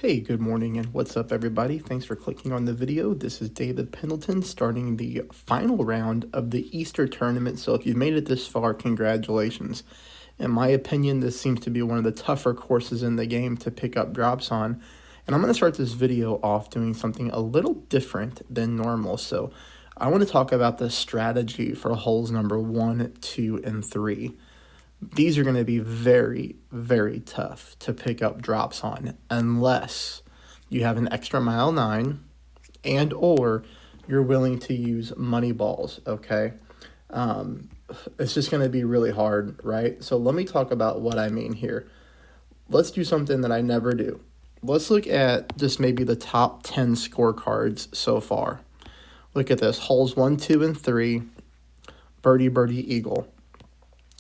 Hey, good morning and what's up everybody? Thanks for clicking on the video. This is David Pendleton starting the final round of the Easter tournament. So if you've made it this far, congratulations. In my opinion, this seems to be one of the tougher courses in the game to pick up drops on. And I'm going to start this video off doing something a little different than normal. So I want to talk about the strategy for holes number 1, 2, and 3. These are going to be very, very tough to pick up drops on unless you have an extra mile 9 and or you're willing to use money balls, okay? It's just going to be really hard, right? So let me talk about what I mean here. Let's do something that I never do. Let's look at just maybe the top 10 scorecards so far. Look at this, holes 1, 2, and 3, birdie, birdie, eagle.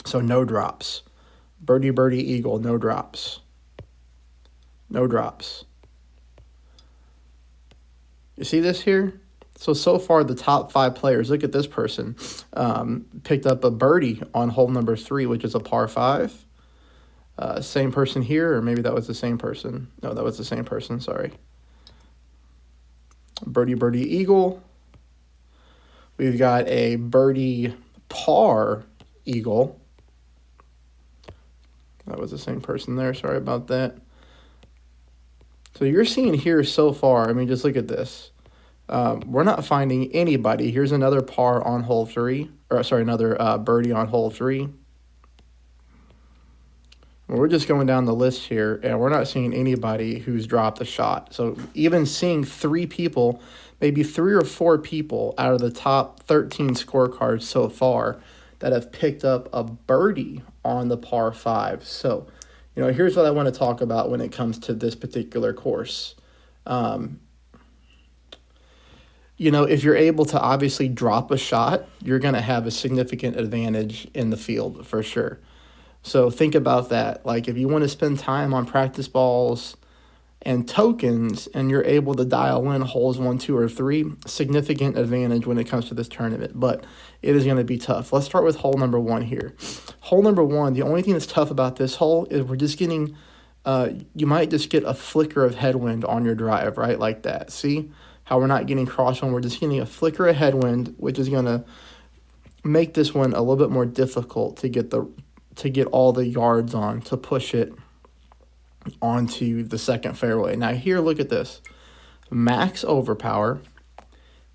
So no drops. Birdie, birdie, eagle, no drops. No drops. You see this here? So far the top 5 players, look at this person, picked up a birdie on hole number 3, which is a par 5. Same person here, or maybe that was the same person. No, that was the same person, sorry. Birdie, birdie, eagle. We've got a birdie, par, eagle. That was the same person there. Sorry about that. So you're seeing here so far, I mean, just look at this. We're not finding anybody. Here's another par on hole 3. Or, sorry, another birdie on hole 3. We're just going down the list here, and we're not seeing anybody who's dropped a shot. So even seeing 3 people, maybe 3 or 4 people out of the top 13 scorecards so far that have picked up a birdie on the par 5. So, here's what I want to talk about when it comes to this particular course. If you're able to obviously drop a shot, you're going to have a significant advantage in the field for sure. So think about that. Like if you want to spend time on practice balls and tokens and you're able to dial in holes 1, 2, or 3, significant advantage when it comes to this tournament, but it is going to be tough. Let's start with hole number 1 here. Hole number 1, the only thing that's tough about this hole is we're just getting, you might just get a flicker of headwind on your drive, right? Like that. See how we're not getting crosswind? We're just getting a flicker of headwind, which is going to make this one a little bit more difficult to get all the yards on, to push it onto the second fairway. Now here, look at this. Max overpower,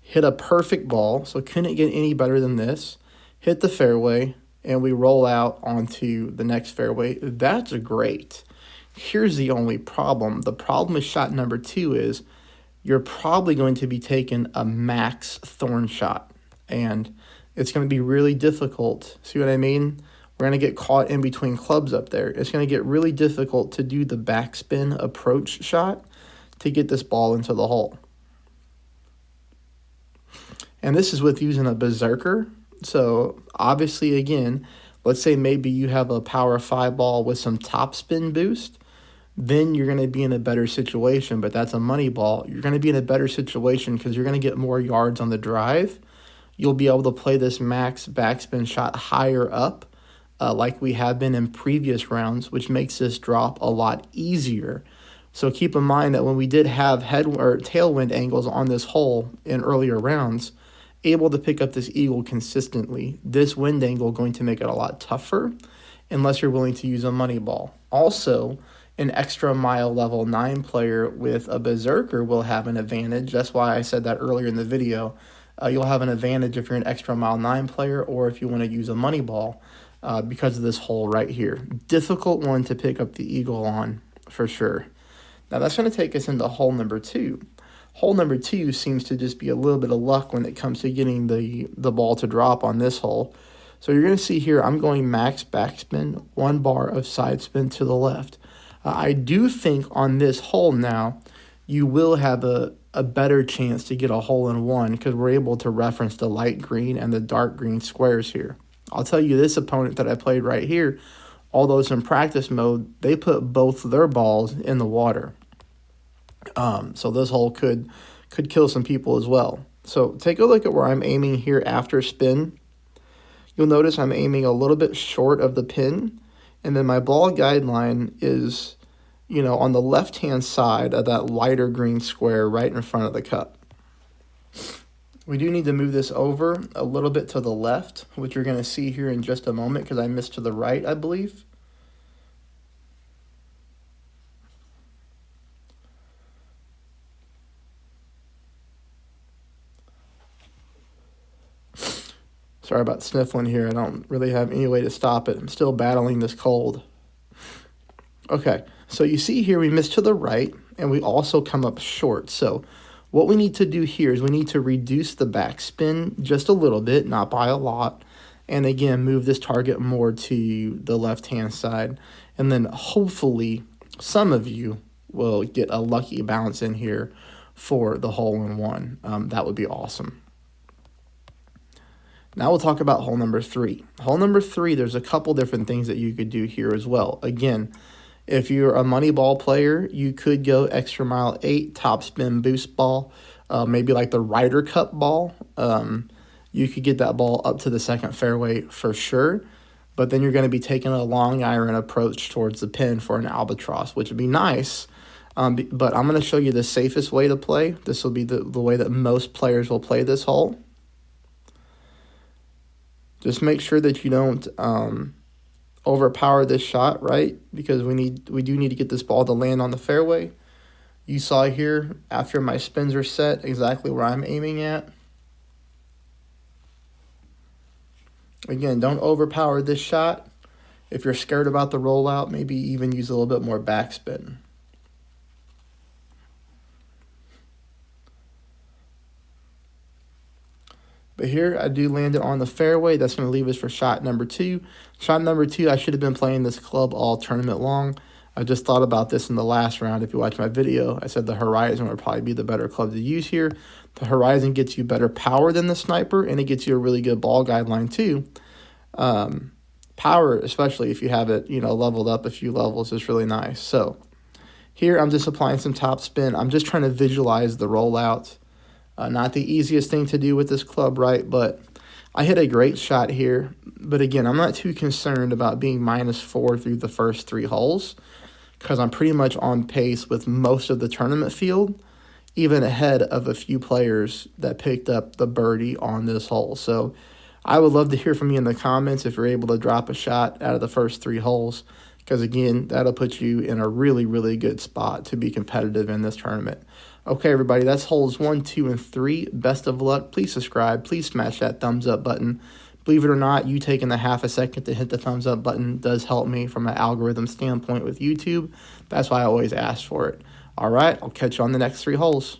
hit a perfect ball, so couldn't get any better than this. Hit the fairway, and we roll out onto the next fairway. That's great. Here's the only problem. The problem with shot number 2 is you're probably going to be taking a max thorn shot, and it's going to be really difficult. See what I mean? We're going to get caught in between clubs up there. It's going to get really difficult to do the backspin approach shot to get this ball into the hole. And this is with using a berserker. So obviously, again, let's say maybe you have a power 5 ball with some topspin boost. Then you're going to be in a better situation, but that's a money ball. You're going to be in a better situation because you're going to get more yards on the drive. You'll be able to play this max backspin shot higher up, like we have been in previous rounds, which makes this drop a lot easier. So keep in mind that when we did have head or tailwind angles on this hole in earlier rounds, able to pick up this eagle consistently, this wind angle going to make it a lot tougher unless you're willing to use a money ball. Also, an extra mile level 9 player with a berserker will have an advantage. That's why I said that earlier in the video. You'll have an advantage if you're an extra mile 9 player or if you want to use a money ball. Because of this hole right here. Difficult one to pick up the eagle on, for sure. Now that's going to take us into hole number 2. Hole number 2 seems to just be a little bit of luck when it comes to getting the ball to drop on this hole. So you're going to see here, I'm going max backspin, 1 bar of side spin to the left. I do think on this hole now, you will have a better chance to get a hole-in-one because we're able to reference the light green and the dark green squares here. I'll tell you, this opponent that I played right here, although it's in practice mode, they put both their balls in the water. So this hole could kill some people as well. So take a look at where I'm aiming here after spin. You'll notice I'm aiming a little bit short of the pin, and then my ball guideline is on the left-hand side of that lighter green square right in front of the cup. We do need to move this over a little bit to the left, which you're going to see here in just a moment because I missed to the right, I believe. Sorry about sniffling here. I don't really have any way to stop it. I'm still battling this cold. Okay, so you see here we missed to the right, and we also come up short. So what we need to do here is we need to reduce the backspin just a little bit, not by a lot. And again, move this target more to the left-hand side. And then hopefully some of you will get a lucky bounce in here for the hole-in-one. That would be awesome. Now we'll talk about hole number 3. Hole number 3, there's a couple different things that you could do here as well. Again, if you're a money ball player, you could go extra mile 8, top spin boost ball, maybe like the Ryder Cup ball. You could get that ball up to the second fairway for sure, but then you're going to be taking a long iron approach towards the pin for an albatross, which would be nice. But I'm going to show you the safest way to play. This will be the way that most players will play this hole. Just make sure that you don't overpower this shot, right? Because we do need to get this ball to land on the fairway. You saw here, after my spins are set, exactly where I'm aiming at. Again, don't overpower this shot. If you're scared about the rollout, maybe even use a little bit more backspin. But here, I do land it on the fairway. That's going to leave us for shot number 2. Shot number 2, I should have been playing this club all tournament long. I just thought about this in the last round. If you watch my video, I said the Horizon would probably be the better club to use here. The Horizon gets you better power than the Sniper, and it gets you a really good ball guideline too. Power, especially if you have it, leveled up a few levels, is really nice. So here, I'm just applying some top spin. I'm just trying to visualize the rollout. Not the easiest thing to do with this club, right? But I hit a great shot here. But again, I'm not too concerned about being -4 through the first 3 holes because I'm pretty much on pace with most of the tournament field, even ahead of a few players that picked up the birdie on this hole. So I would love to hear from you in the comments if you're able to drop a shot out of the first 3 holes, because again, that'll put you in a really, really good spot to be competitive in this tournament. Okay, everybody, that's holes 1, 2, and 3. Best of luck. Please subscribe. Please smash that thumbs up button. Believe it or not, you taking the half a second to hit the thumbs up button does help me from an algorithm standpoint with YouTube. That's why I always ask for it. All right, I'll catch you on the next 3 holes.